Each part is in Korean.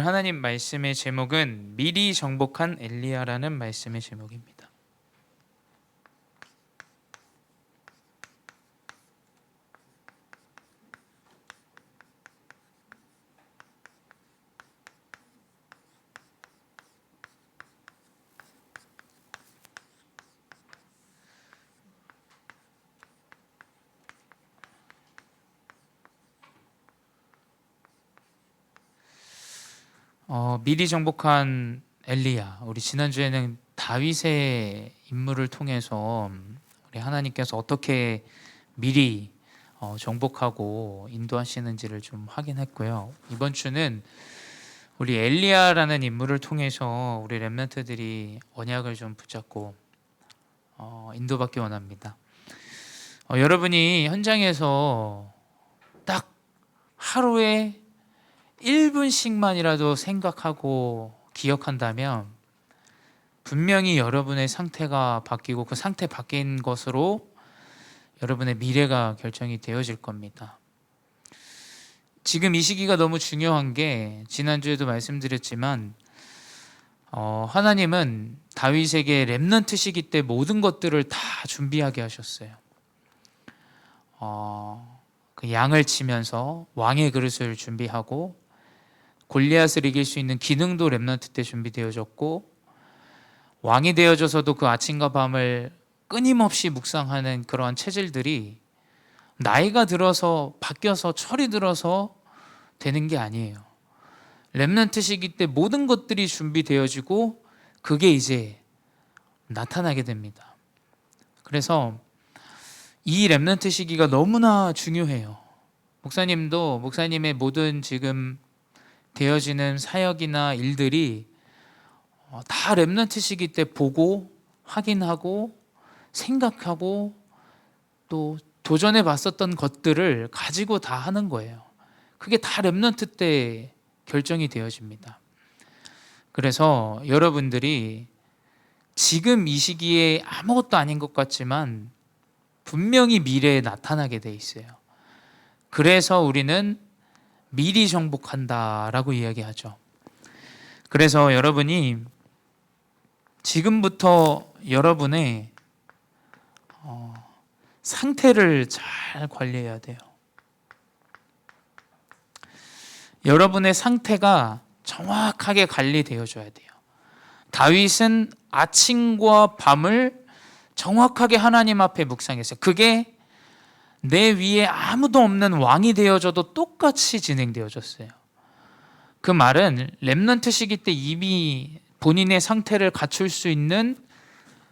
하나님 말씀의 제목은 미리 정복한 엘리야라는 말씀의 제목입니다. 미리 정복한 엘리야. 우리 지난주에는 다윗의 인물을 통해서 우리 하나님께서 어떻게 미리 정복하고 인도하시는지를 좀 확인했고요. 이번 주는 우리 엘리야라는 인물을 통해서 우리 렘넌트들이 언약을 좀 붙잡고 인도받기 원합니다. 여러분이 현장에서 딱 하루에 1분씩만이라도 생각하고 기억한다면 분명히 여러분의 상태가 바뀌고 그 상태 바뀐 것으로 여러분의 미래가 결정이 되어질 겁니다. 지금 이 시기가 너무 중요한 게 지난주에도 말씀드렸지만 하나님은 다윗에게 렘넌트 시기 때 모든 것들을 다 준비하게 하셨어요. 그 양을 치면서 왕의 그릇을 준비하고 골리앗을 이길 수 있는 기능도 렘넌트 때 준비되어졌고 왕이 되어져서도 그 아침과 밤을 끊임없이 묵상하는 그러한 체질들이 나이가 들어서 바뀌어서 철이 들어서 되는 게 아니에요. 렘넌트 시기 때 모든 것들이 준비되어지고 그게 이제 나타나게 됩니다. 그래서 이 렘넌트 시기가 너무나 중요해요. 목사님도 목사님의 모든 지금 되어지는 사역이나 일들이 다 렘넌트 시기 때 보고 확인하고 생각하고 또 도전해 봤었던 것들을 가지고 다 하는 거예요. 그게 다 렘넌트 때 결정이 되어집니다. 그래서 여러분들이 지금 이 시기에 아무것도 아닌 것 같지만 분명히 미래에 나타나게 돼 있어요. 그래서 우리는 미리 정복한다라고 이야기하죠. 그래서 여러분이 지금부터 여러분의 상태를 잘 관리해야 돼요. 여러분의 상태가 정확하게 관리되어줘야 돼요. 다윗은 아침과 밤을 정확하게 하나님 앞에 묵상했어요. 그게 내 위에 아무도 없는 왕이 되어져도 똑같이 진행되어졌어요. 그 말은 렘넌트 시기 때 이미 본인의 상태를 갖출 수 있는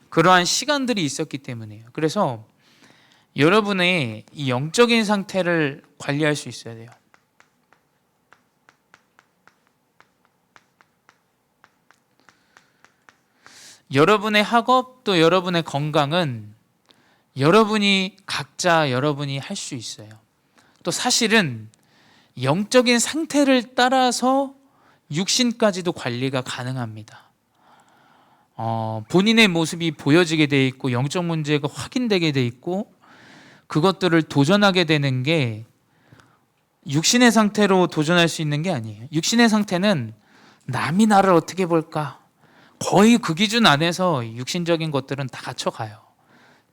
그러한 시간들이 있었기 때문이에요. 그래서 여러분의 이 영적인 상태를 관리할 수 있어야 돼요. 여러분의 학업 또 여러분의 건강은 여러분이 각자 여러분이 할 수 있어요. 또 사실은 영적인 상태를 따라서 육신까지도 관리가 가능합니다. 본인의 모습이 보여지게 돼 있고 영적 문제가 확인되게 돼 있고 그것들을 도전하게 되는 게 육신의 상태로 도전할 수 있는 게 아니에요. 육신의 상태는 남이 나를 어떻게 볼까? 거의 그 기준 안에서 육신적인 것들은 다 갖춰가요.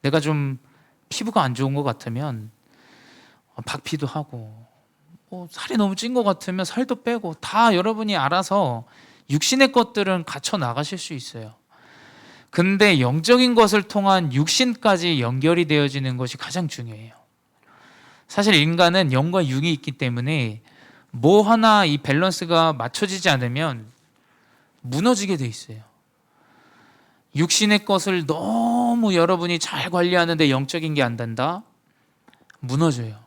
내가 좀 피부가 안 좋은 것 같으면 박피도 하고 살이 너무 찐 것 같으면 살도 빼고 다 여러분이 알아서 육신의 것들은 갖춰 나가실 수 있어요. 근데 영적인 것을 통한 육신까지 연결이 되어지는 것이 가장 중요해요. 사실 인간은 영과 육이 있기 때문에 뭐 하나 이 밸런스가 맞춰지지 않으면 무너지게 돼 있어요. 육신의 것을 너무 여러분이 잘 관리하는데 영적인 게 안 된다? 무너져요.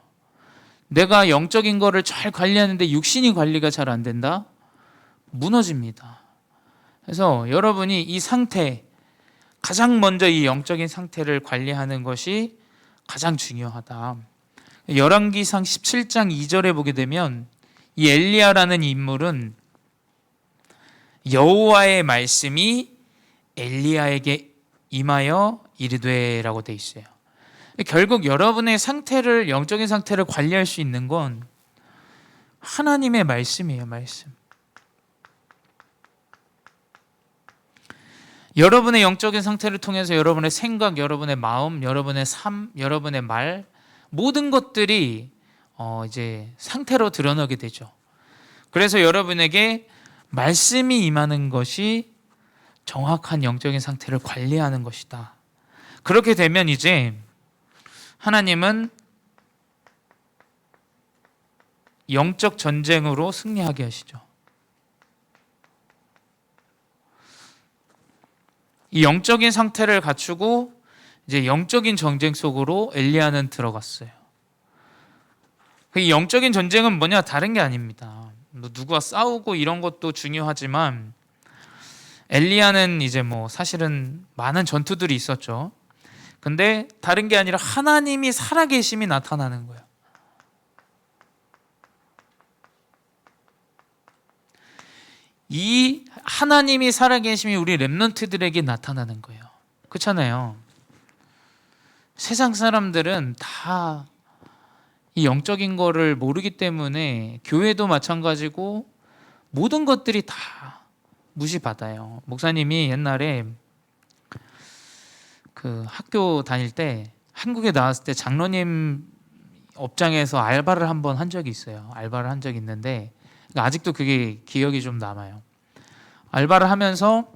내가 영적인 거를 잘 관리하는데 육신이 관리가 잘 안 된다? 무너집니다. 그래서 여러분이 이 상태, 가장 먼저 이 영적인 상태를 관리하는 것이 가장 중요하다. 열왕기상 17장 2절에 보게 되면 이 엘리야라는 인물은 여호와의 말씀이 엘리야에게 임하여 이르되라고 돼 있어요. 결국 여러분의 상태를 영적인 상태를 관리할 수 있는 건 하나님의 말씀이에요. 말씀. 여러분의 영적인 상태를 통해서 여러분의 생각, 여러분의 마음, 여러분의 삶, 여러분의 말, 모든 것들이 이제 상태로 드러나게 되죠. 그래서 여러분에게 말씀이 임하는 것이 정확한 영적인 상태를 관리하는 것이다. 그렇게 되면 이제 하나님은 영적 전쟁으로 승리하게 하시죠. 이 영적인 상태를 갖추고 이제 영적인 전쟁 속으로 엘리야는 들어갔어요. 이 영적인 전쟁은 뭐냐? 다른 게 아닙니다. 누가 싸우고 이런 것도 중요하지만 엘리야는 이제 사실은 많은 전투들이 있었죠. 근데 다른 게 아니라 하나님이 살아계심이 나타나는 거예요. 이 하나님이 살아계심이 우리 렘넌트들에게 나타나는 거예요. 그렇잖아요. 세상 사람들은 다 이 영적인 거를 모르기 때문에 교회도 마찬가지고 모든 것들이 다 무시받아요. 목사님이 옛날에 그 학교 다닐 때 한국에 나왔을 때 장로님 업장에서 알바를 한번 한 적이 있어요. 알바를 한 적이 있는데 아직도 그게 기억이 좀 남아요. 알바를 하면서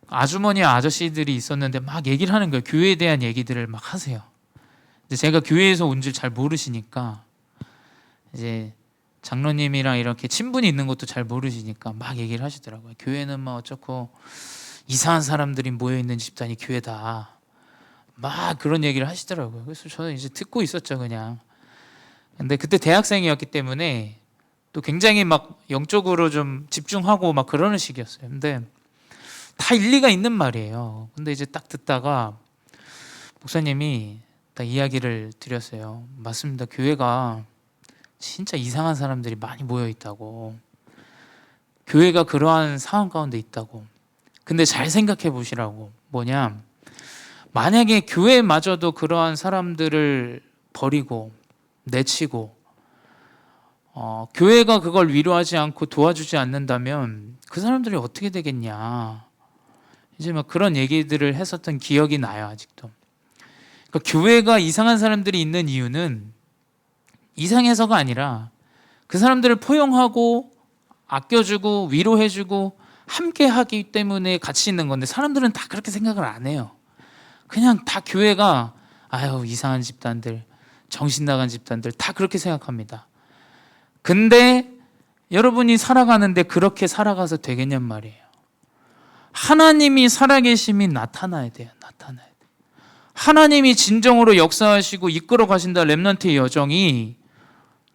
아주머니 아저씨들이 있었는데 막 얘기를 하는 거예요. 교회에 대한 얘기들을 막 하세요. 이제 제가 교회에서 온 줄 잘 모르시니까 이제 장로님이랑 이렇게 친분이 있는 것도 잘 모르시니까 막 얘기를 하시더라고요. 교회는 뭐 어쩌고 이상한 사람들이 모여있는 집단이 교회다. 막 그런 얘기를 하시더라고요. 그래서 저는 이제 듣고 있었죠, 그냥. 근데 그때 대학생이었기 때문에 또 굉장히 막 영적으로 좀 집중하고 막 그러는 시기였어요. 근데 다 일리가 있는 말이에요. 근데 이제 딱 듣다가 목사님이 딱 이야기를 드렸어요. 맞습니다. 교회가 진짜 이상한 사람들이 많이 모여 있다고. 교회가 그러한 상황 가운데 있다고. 근데 잘 생각해 보시라고. 뭐냐? 만약에 교회마저도 그러한 사람들을 버리고 내치고 교회가 그걸 위로하지 않고 도와주지 않는다면 그 사람들이 어떻게 되겠냐. 이제 막 그런 얘기들을 했었던 기억이 나요, 아직도. 그러니까 교회가 이상한 사람들이 있는 이유는 이상해서가 아니라 그 사람들을 포용하고 아껴주고 위로해주고 함께 하기 때문에 같이 있는 건데 사람들은 다 그렇게 생각을 안 해요. 그냥 다 교회가 아유 이상한 집단들, 정신 나간 집단들 다 그렇게 생각합니다. 근데 여러분이 살아가는데 그렇게 살아가서 되겠냔 말이에요. 하나님이 살아계심이 나타나야 돼요. 나타나야 돼요. 하나님이 진정으로 역사하시고 이끌어 가신다 렘넌트의 여정이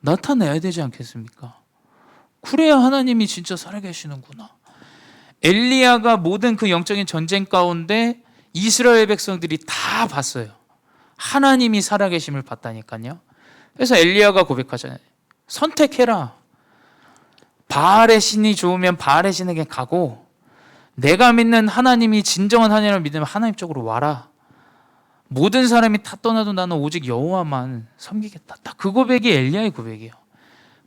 나타나야 되지 않겠습니까? 그래야 하나님이 진짜 살아계시는구나. 엘리야가 모든 그 영적인 전쟁 가운데 이스라엘 백성들이 다 봤어요. 하나님이 살아계심을 봤다니까요. 그래서 엘리야가 고백하잖아요. 선택해라. 바알의 신이 좋으면 바알의 신에게 가고 내가 믿는 하나님이 진정한 하나님을 믿으면 하나님 쪽으로 와라. 모든 사람이 다 떠나도 나는 오직 여호와만 섬기겠다. 딱 그 고백이 엘리야의 고백이에요.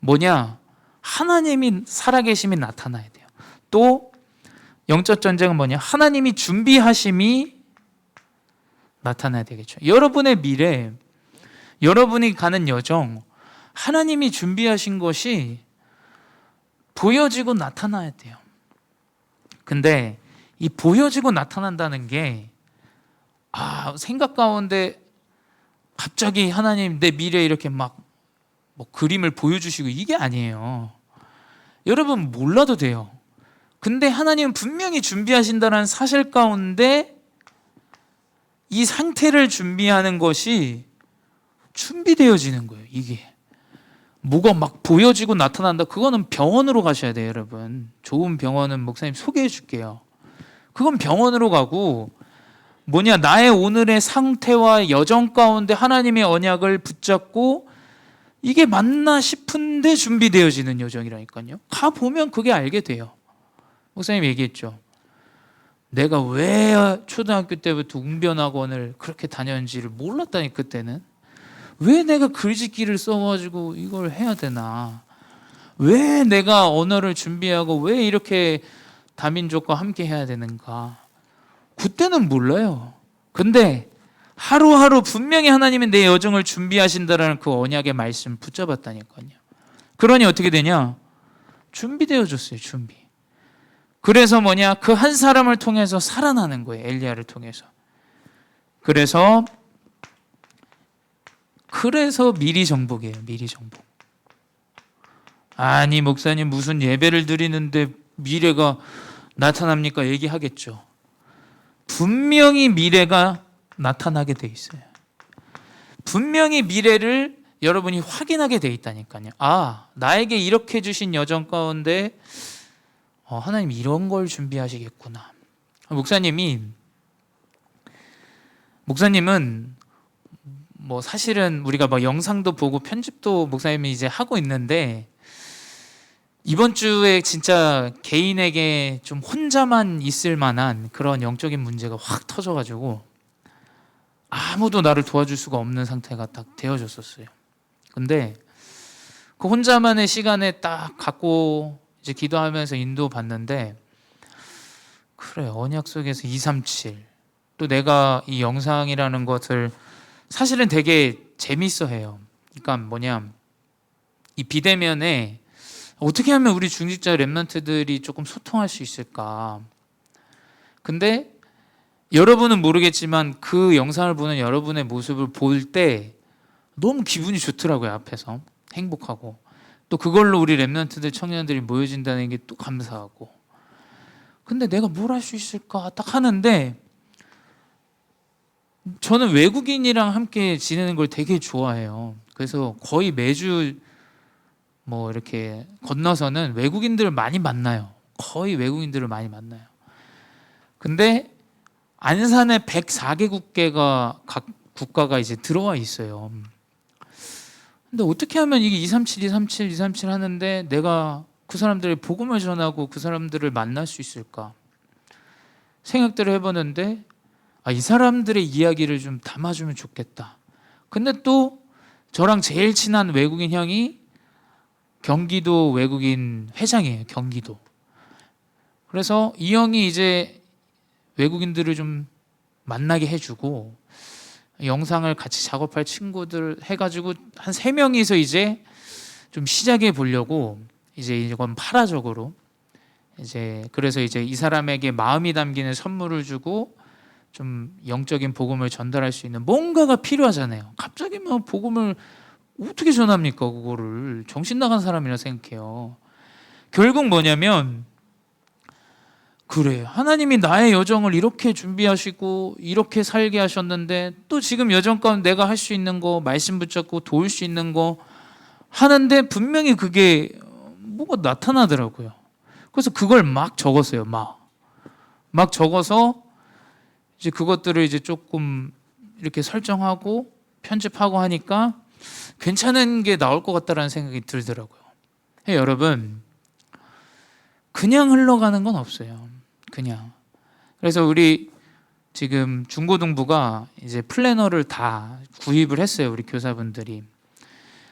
뭐냐? 하나님이 살아계심이 나타나야 돼요. 또 영적 전쟁은 뭐냐? 하나님이 준비하심이 나타나야 되겠죠. 여러분의 미래, 여러분이 가는 여정, 하나님이 준비하신 것이 보여지고 나타나야 돼요. 근데 이 보여지고 나타난다는 게 생각 가운데 갑자기 하나님 내 미래 이렇게 막 그림을 보여주시고 이게 아니에요. 여러분 몰라도 돼요. 근데 하나님은 분명히 준비하신다는 사실 가운데 이 상태를 준비하는 것이 준비되어지는 거예요. 이게 뭐가 막 보여지고 나타난다. 그거는 병원으로 가셔야 돼요, 여러분. 좋은 병원은 목사님 소개해 줄게요. 그건 병원으로 가고 뭐냐, 나의 오늘의 상태와 여정 가운데 하나님의 언약을 붙잡고 이게 맞나 싶은데 준비되어지는 여정이라니까요. 가보면 그게 알게 돼요. 목사님 얘기했죠. 내가 왜 초등학교 때부터 웅변학원을 그렇게 다녔는지를 몰랐다니. 그때는 왜 내가 글짓기를 써가지고 이걸 해야 되나, 왜 내가 언어를 준비하고 왜 이렇게 다민족과 함께 해야 되는가? 그때는 몰라요. 근데 하루하루 분명히 하나님은 내 여정을 준비하신다라는 그 언약의 말씀 붙잡았다니까요. 그러니 어떻게 되냐? 준비되어졌어요. 준비. 그래서 뭐냐? 그 한 사람을 통해서 살아나는 거예요. 엘리야를 통해서. 그래서 미리 정복이에요. 미리 정복. 아니 목사님 무슨 예배를 드리는데 미래가 나타납니까? 얘기하겠죠. 분명히 미래가 나타나게 돼 있어요. 분명히 미래를 여러분이 확인하게 돼 있다니까요. 아, 나에게 이렇게 주신 여정 가운데 하나님 이런 걸 준비하시겠구나. 목사님은 뭐 사실은 우리가 막 영상도 보고 편집도 목사님이 이제 하고 있는데 이번 주에 진짜 개인에게 좀 혼자만 있을 만한 그런 영적인 문제가 확 터져가지고 아무도 나를 도와줄 수가 없는 상태가 딱 되어졌었어요. 근데 그 혼자만의 시간에 딱 갖고 이제 기도하면서 인도 받는데 그래 언약 속에서 237 또 내가 이 영상이라는 것을 사실은 되게 재밌어 해요. 그러니까 뭐냐 이 비대면에 어떻게 하면 우리 중직자 랩런트들이 조금 소통할 수 있을까? 근데 여러분은 모르겠지만 그 영상을 보는 여러분의 모습을 볼 때 너무 기분이 좋더라고요. 앞에서 행복하고 또 그걸로 우리 랩런트들 청년들이 모여진다는 게 또 감사하고 근데 내가 뭘 할 수 있을까 딱 하는데 저는 외국인이랑 함께 지내는 걸 되게 좋아해요. 그래서 거의 매주 뭐 이렇게 건너서는 외국인들을 많이 만나요. 거의 외국인들을 많이 만나요. 근데 안산에 104개국계가 각 국가가 이제 들어와 있어요. 근데 어떻게 하면 이게 237 하는데 내가 그 사람들의 복음을 전하고 그 사람들을 만날 수 있을까? 생각들을 해보는데 이 사람들의 이야기를 좀 담아주면 좋겠다. 근데 또 저랑 제일 친한 외국인 형이 경기도 외국인 회장이에요. 경기도. 그래서 이 형이 이제 외국인들을 좀 만나게 해주고 영상을 같이 작업할 친구들 해가지고 한 3명이서 이제 좀 시작해 보려고 이제 이건 파라적으로 이제 그래서 이제 이 사람에게 마음이 담기는 선물을 주고 좀 영적인 복음을 전달할 수 있는 뭔가가 필요하잖아요. 갑자기 막 복음을 어떻게 전합니까? 그거를 정신 나간 사람이라 생각해요. 결국 뭐냐면 그래 하나님이 나의 여정을 이렇게 준비하시고 이렇게 살게 하셨는데 또 지금 여정 가운데 내가 할 수 있는 거 말씀 붙잡고 도울 수 있는 거 하는데 분명히 그게 뭐가 나타나더라고요. 그래서 그걸 막 적었어요. 막 적어서 이제 그것들을 이제 조금 이렇게 설정하고 편집하고 하니까 괜찮은 게 나올 것 같다라는 생각이 들더라고요. 여러분 그냥 흘러가는 건 없어요. 그냥. 그래서 우리 지금 중고등부가 이제 플래너를 다 구입을 했어요. 우리 교사분들이.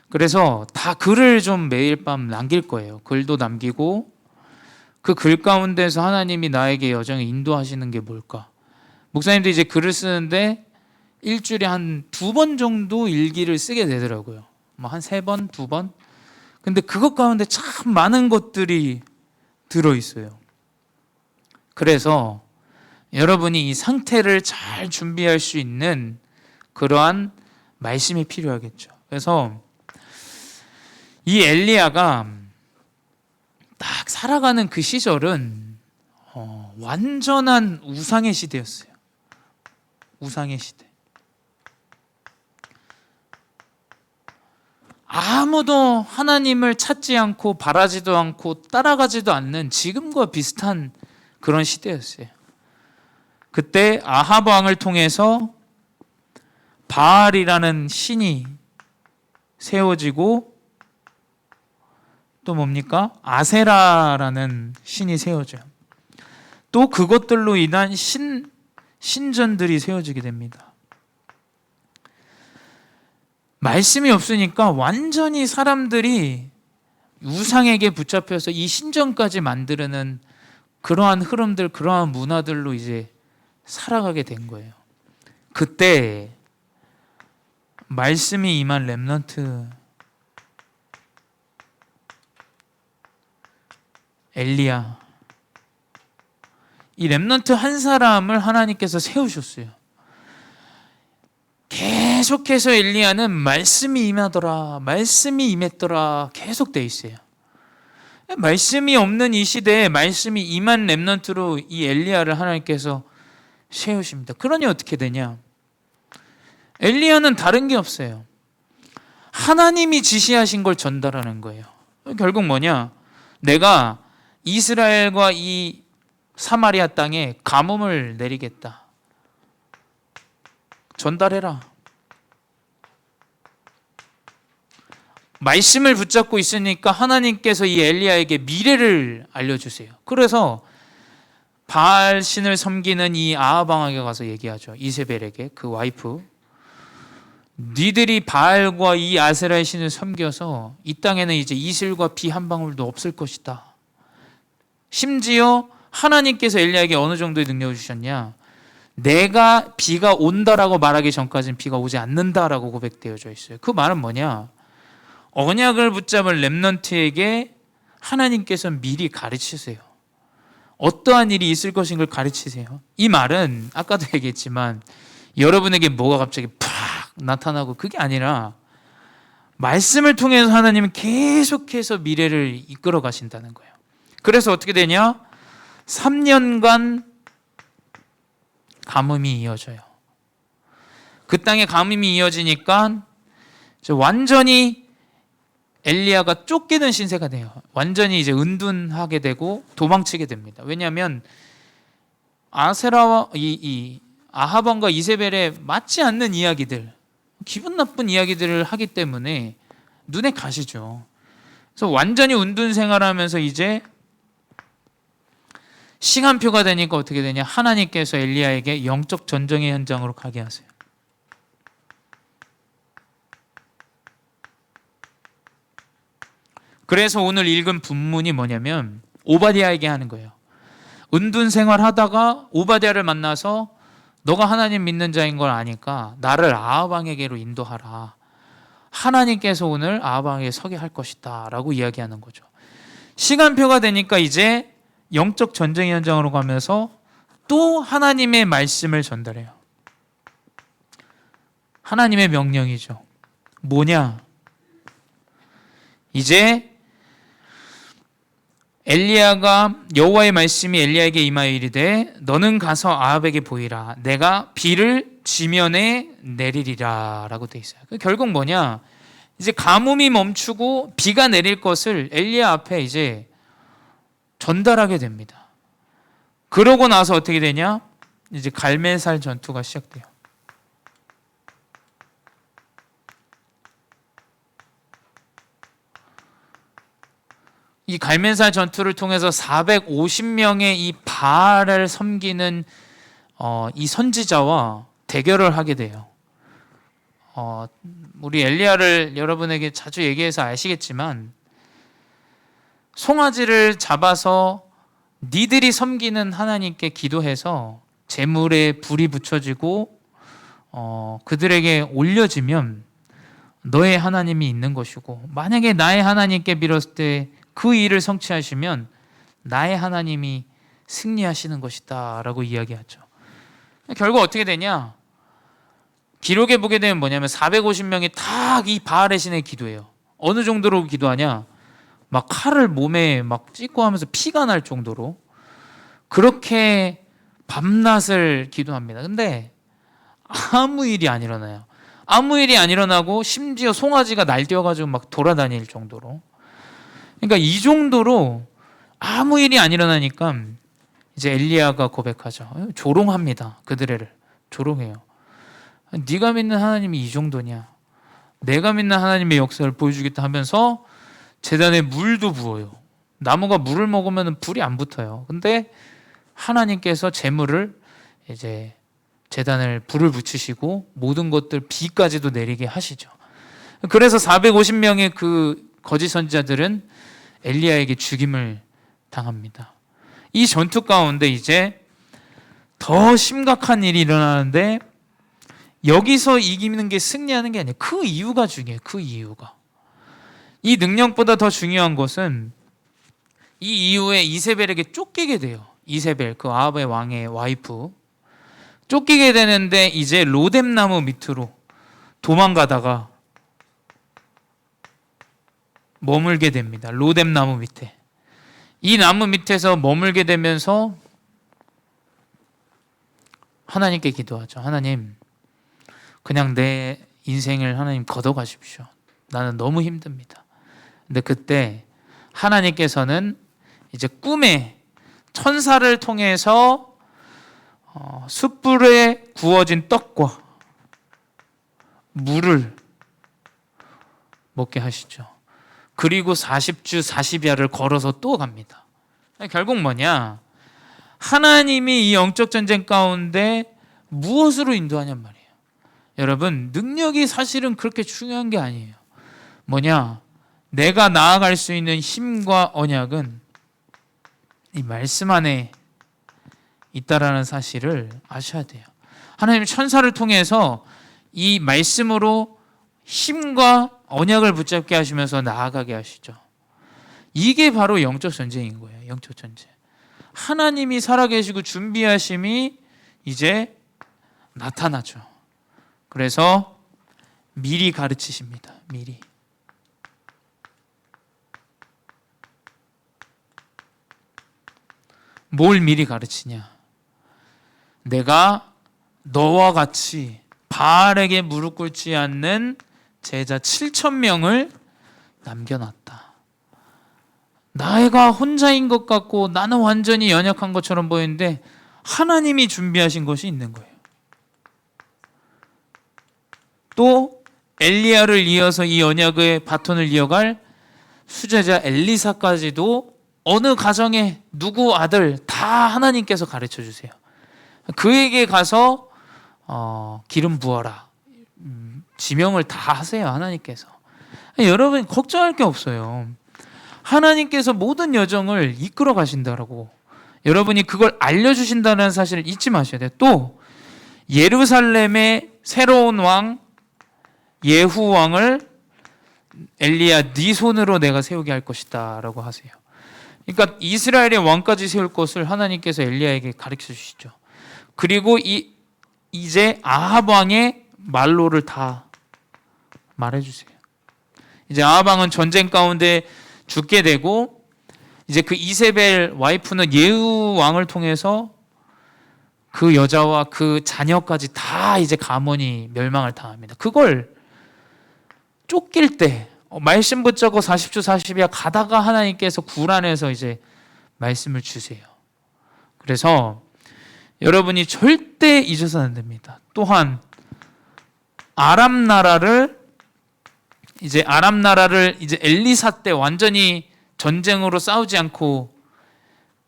그래서 다 글을 좀 매일 밤 남길 거예요. 글도 남기고 그 글 가운데서 하나님이 나에게 여정에 인도하시는 게 뭘까? 목사님도 이제 글을 쓰는데 일주일에 한 2번 정도 일기를 쓰게 되더라고요. 뭐 한 3번, 2번. 근데 그것 가운데 참 많은 것들이 들어있어요. 그래서 여러분이 이 상태를 잘 준비할 수 있는 그러한 말씀이 필요하겠죠. 그래서 이 엘리야가 딱 살아가는 그 시절은 완전한 우상의 시대였어요. 우상의 시대. 아무도 하나님을 찾지 않고 바라지도 않고 따라가지도 않는 지금과 비슷한 그런 시대였어요. 그때 아합 왕을 통해서 바알이라는 신이 세워지고 또 뭡니까? 아세라라는 신이 세워져요. 또 그것들로 인한 신전들이 세워지게 됩니다. 말씀이 없으니까 완전히 사람들이 우상에게 붙잡혀서 이 신전까지 만드는 그러한 흐름들, 그러한 문화들로 이제 살아가게 된 거예요. 그때 말씀이 임한 렘넌트 엘리야, 이 렘넌트 한 사람을 하나님께서 세우셨어요. 계속해서 엘리야는 말씀이 임하더라, 말씀이 임했더라 계속 돼 있어요. 말씀이 없는 이 시대에 말씀이 임한 렘넌트로 이 엘리야를 하나님께서 세우십니다. 그러니 어떻게 되냐? 엘리야는 다른 게 없어요. 하나님이 지시하신 걸 전달하는 거예요. 결국 뭐냐? 내가 이스라엘과 이 사마리아 땅에 가뭄을 내리겠다. 전달해라. 말씀을 붙잡고 있으니까 하나님께서 이 엘리야에게 미래를 알려주세요. 그래서 바알 신을 섬기는 이 아합 왕에게 가서 얘기하죠. 이세벨에게, 그 와이프. 니들이 바알과 이 아세라의 신을 섬겨서 이 땅에는 이제 이슬과 비 한 방울도 없을 것이다. 심지어 하나님께서 엘리야에게 어느 정도의 능력을 주셨냐? 내가 비가 온다라고 말하기 전까지는 비가 오지 않는다라고 고백되어져 있어요. 그 말은 뭐냐? 언약을 붙잡은 렘넌트에게 하나님께서 미리 가르치세요. 어떠한 일이 있을 것인 걸 가르치세요. 이 말은 아까도 얘기했지만 여러분에게 뭐가 갑자기 팍 나타나고 그게 아니라 말씀을 통해서 하나님은 계속해서 미래를 이끌어 가신다는 거예요. 그래서 어떻게 되냐? 3년간 가뭄이 이어져요. 그 땅에 가뭄이 이어지니까 완전히 엘리야가 쫓기는 신세가 돼요. 완전히 이제 은둔하게 되고 도망치게 됩니다. 왜냐하면 아세라와 이 아합 왕과 이세벨에 맞지 않는 이야기들, 기분 나쁜 이야기들을 하기 때문에 눈에 가시죠. 그래서 완전히 은둔 생활하면서 이제 시간표가 되니까 어떻게 되냐? 하나님께서 엘리야에게 영적 전쟁의 현장으로 가게 하세요. 그래서 오늘 읽은 본문이 뭐냐면 오바댜에게 하는 거예요. 은둔 생활하다가 오바댜를 만나서 너가 하나님 믿는 자인 걸 아니까 나를 아합 왕에게로 인도하라. 하나님께서 오늘 아합 왕에게 서게 할 것이다 라고 이야기하는 거죠. 시간표가 되니까 이제 영적 전쟁 현장으로 가면서 또 하나님의 말씀을 전달해요. 하나님의 명령이죠. 뭐냐? 이제 엘리야가 여호와의 말씀이 엘리야에게 임하여 이르되 너는 가서 아합에게 보이라. 내가 비를 지면에 내리리라 라고 돼 있어요. 결국 뭐냐? 이제 가뭄이 멈추고 비가 내릴 것을 엘리야 앞에 이제 전달하게 됩니다. 그러고 나서 어떻게 되냐? 이제 갈멜살 전투가 시작돼요. 이 갈멜살 전투를 통해서 450명의 이 바알을 섬기는 이 선지자와 대결을 하게 돼요. 우리 엘리야를 여러분에게 자주 얘기해서 아시겠지만 송아지를 잡아서 니들이 섬기는 하나님께 기도해서 제물에 불이 붙여지고 그들에게 올려지면 너의 하나님이 있는 것이고 만약에 나의 하나님께 빌었을 때 그 일을 성취하시면 나의 하나님이 승리하시는 것이다 라고 이야기하죠. 결국 어떻게 되냐? 기록에 보게 되면 뭐냐면 450명이 다 이 바알의 신에 기도해요. 어느 정도로 기도하냐? 막 칼을 몸에 막 찍고 하면서 피가 날 정도로 그렇게 밤낮을 기도합니다. 근데 아무 일이 안 일어나요. 아무 일이 안 일어나고 심지어 송아지가 날뛰어가지고 막 돌아다닐 정도로. 그러니까 이 정도로 아무 일이 안 일어나니까 이제 엘리야가 고백하죠. 조롱합니다. 그들을 조롱해요. 네가 믿는 하나님이 이 정도냐? 내가 믿는 하나님의 역사를 보여주겠다 하면서 제단에 물도 부어요. 나무가 물을 먹으면 불이 안 붙어요. 근데 하나님께서 제물을 이제 제단을 불을 붙이시고 모든 것들 비까지도 내리게 하시죠. 그래서 450명의 그 거짓 선지자들은 엘리야에게 죽임을 당합니다. 이 전투 가운데 이제 더 심각한 일이 일어나는데 여기서 이기는 게 승리하는 게 아니에요. 그 이유가 중요해요. 그 이유가. 이 능력보다 더 중요한 것은 이 이후에 이세벨에게 쫓기게 돼요. 이세벨, 그 아합의 왕의 와이프. 쫓기게 되는데 이제 로뎀나무 밑으로 도망가다가 머물게 됩니다. 로뎀나무 밑에. 이 나무 밑에서 머물게 되면서 하나님께 기도하죠. 하나님, 그냥 내 인생을 하나님 걷어가십시오. 나는 너무 힘듭니다. 근데 그때 하나님께서는 이제 꿈에 천사를 통해서 숯불에 구워진 떡과 물을 먹게 하시죠. 그리고 40주 40야를 걸어서 또 갑니다. 결국 뭐냐? 하나님이 이 영적 전쟁 가운데 무엇으로 인도하냔 말이에요. 여러분, 능력이 사실은 그렇게 중요한 게 아니에요. 뭐냐? 내가 나아갈 수 있는 힘과 언약은 이 말씀 안에 있다라는 사실을 아셔야 돼요. 하나님 천사를 통해서 이 말씀으로 힘과 언약을 붙잡게 하시면서 나아가게 하시죠. 이게 바로 영적 전쟁인 거예요. 영적 전쟁. 하나님이 살아계시고 준비하심이 이제 나타나죠. 그래서 미리 가르치십니다. 미리. 뭘 미리 가르치냐? 내가 너와 같이 바알에게 무릎 꿇지 않는 제자 7,000명을 남겨놨다. 나가 혼자인 것 같고 나는 완전히 연약한 것처럼 보이는데 하나님이 준비하신 것이 있는 거예요. 또 엘리야를 이어서 이 언약의 바톤을 이어갈 수제자 엘리사까지도 어느 가정에 누구 아들 다 하나님께서 가르쳐 주세요. 그에게 가서 기름 부어라. 지명을 다 하세요. 하나님께서. 여러분 걱정할 게 없어요. 하나님께서 모든 여정을 이끌어 가신다라고 여러분이 그걸 알려주신다는 사실을 잊지 마셔야 돼요. 또 예루살렘의 새로운 왕 예후 왕을 엘리야 네 손으로 내가 세우게 할 것이다 라고 하세요. 그러니까 이스라엘의 왕까지 세울 것을 하나님께서 엘리야에게 가르쳐 주시죠. 그리고 이제 아합 왕의 말로를 다 말해주세요. 이제 아합 왕은 전쟁 가운데 죽게 되고 이제 그 이세벨 와이프는 예후 왕을 통해서 그 여자와 그 자녀까지 다 이제 가문이 멸망을 당합니다. 그걸 쫓길 때 말씀 붙잡고 40주 40야 가다가 하나님께서 구란해서 이제 말씀을 주세요. 그래서 여러분이 절대 잊어서는 안 됩니다. 또한 아람 나라를 이제 엘리사 때 완전히 전쟁으로 싸우지 않고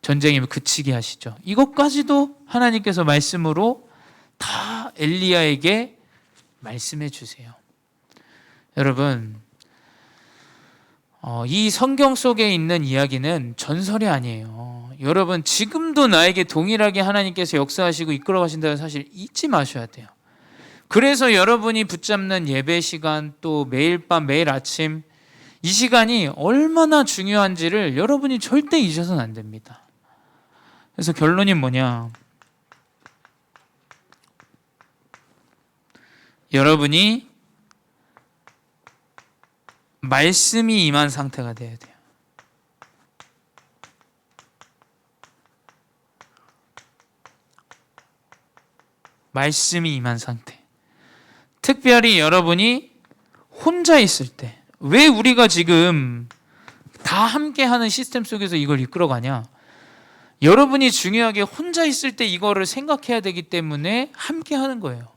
전쟁이 그치게 하시죠. 이것까지도 하나님께서 말씀으로 다 엘리야에게 말씀해 주세요. 여러분, 이 성경 속에 있는 이야기는 전설이 아니에요. 여러분, 지금도 나에게 동일하게 하나님께서 역사하시고 이끌어 가신다는 사실 잊지 마셔야 돼요. 그래서 여러분이 붙잡는 예배 시간, 또 매일 밤 매일 아침 이 시간이 얼마나 중요한지를 여러분이 절대 잊어서는 안 됩니다. 그래서 결론이 뭐냐? 여러분이 말씀이 임한 상태가 돼야 돼요. 말씀이 임한 상태. 특별히 여러분이 혼자 있을 때, 왜 우리가 지금 다 함께하는 시스템 속에서 이걸 이끌어가냐? 여러분이 중요하게 혼자 있을 때 이거를 생각해야 되기 때문에 함께하는 거예요.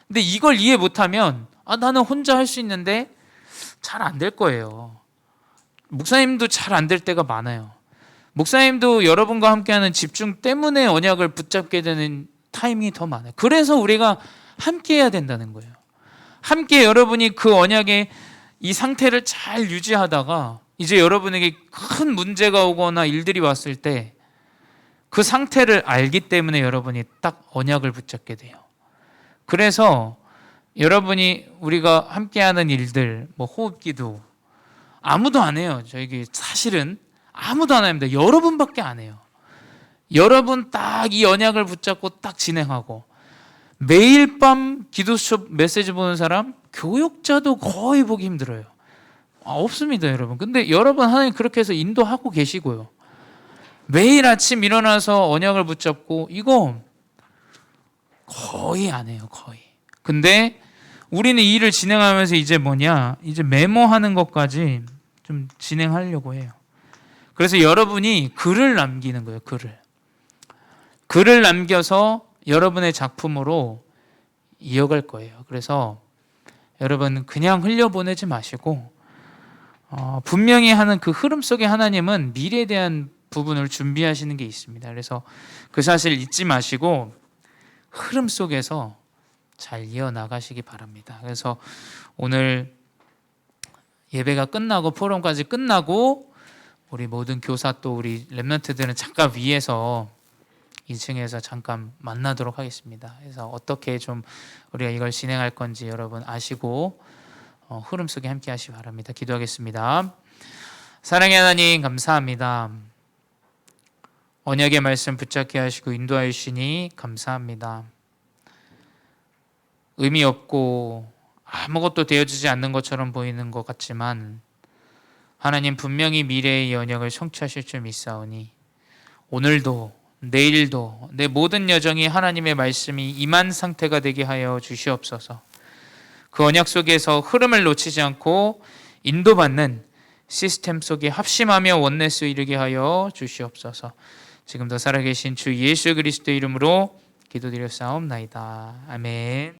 근데 이걸 이해 못하면 나는 혼자 할 수 있는데 잘 안 될 거예요. 목사님도 잘 안 될 때가 많아요. 목사님도 여러분과 함께하는 집중 때문에 언약을 붙잡게 되는 타이밍이 더 많아요. 그래서 우리가 함께 해야 된다는 거예요. 함께 여러분이 그 언약의 이 상태를 잘 유지하다가 이제 여러분에게 큰 문제가 오거나 일들이 왔을 때 그 상태를 알기 때문에 여러분이 딱 언약을 붙잡게 돼요. 그래서 여러분이 우리가 함께하는 일들, 뭐 호흡기도 아무도 안 해요. 저에게 사실은 아무도 안 합니다. 여러분밖에 안 해요. 여러분 딱 이 언약을 붙잡고 딱 진행하고, 매일 밤 기도수첩 메시지 보는 사람, 교육자도 거의 보기 힘들어요. 없습니다, 여러분. 근데 여러분 하나님 그렇게 해서 인도하고 계시고요. 매일 아침 일어나서 언약을 붙잡고, 이거 거의 안 해요, 거의. 근데 우리는 이 일을 진행하면서 이제 이제 메모하는 것까지 좀 진행하려고 해요. 그래서 여러분이 글을 남기는 거예요, 글을 남겨서 여러분의 작품으로 이어갈 거예요. 그래서 여러분 그냥 흘려보내지 마시고, 분명히 하는 그 흐름 속에 하나님은 미래에 대한 부분을 준비하시는 게 있습니다. 그래서 그 사실 잊지 마시고 흐름 속에서 잘 이어나가시기 바랍니다. 그래서 오늘 예배가 끝나고 포럼까지 끝나고 우리 모든 교사 또 우리 렘넌트들은 잠깐 위에서 2층에서 잠깐 만나도록 하겠습니다. 그래서 어떻게 좀 우리가 이걸 진행할 건지 여러분 아시고 흐름 속에 함께 하시기 바랍니다. 기도하겠습니다. 사랑의 하나님 감사합니다. 언약의 말씀 붙잡게 하시고 인도하여 주시니 감사합니다. 의미 없고 아무것도 되어지지 않는 것처럼 보이는 것 같지만 하나님 분명히 미래의 언약을 성취하실 줄 믿사오니 오늘도 내일도 내 모든 여정이 하나님의 말씀이 임한 상태가 되게 하여 주시옵소서. 그 언약 속에서 흐름을 놓치지 않고 인도받는 시스템 속에 합심하며 원네스 이르게 하여 주시옵소서. 지금도 살아계신 주 예수 그리스도 이름으로 기도드렸사옵나이다. 아멘.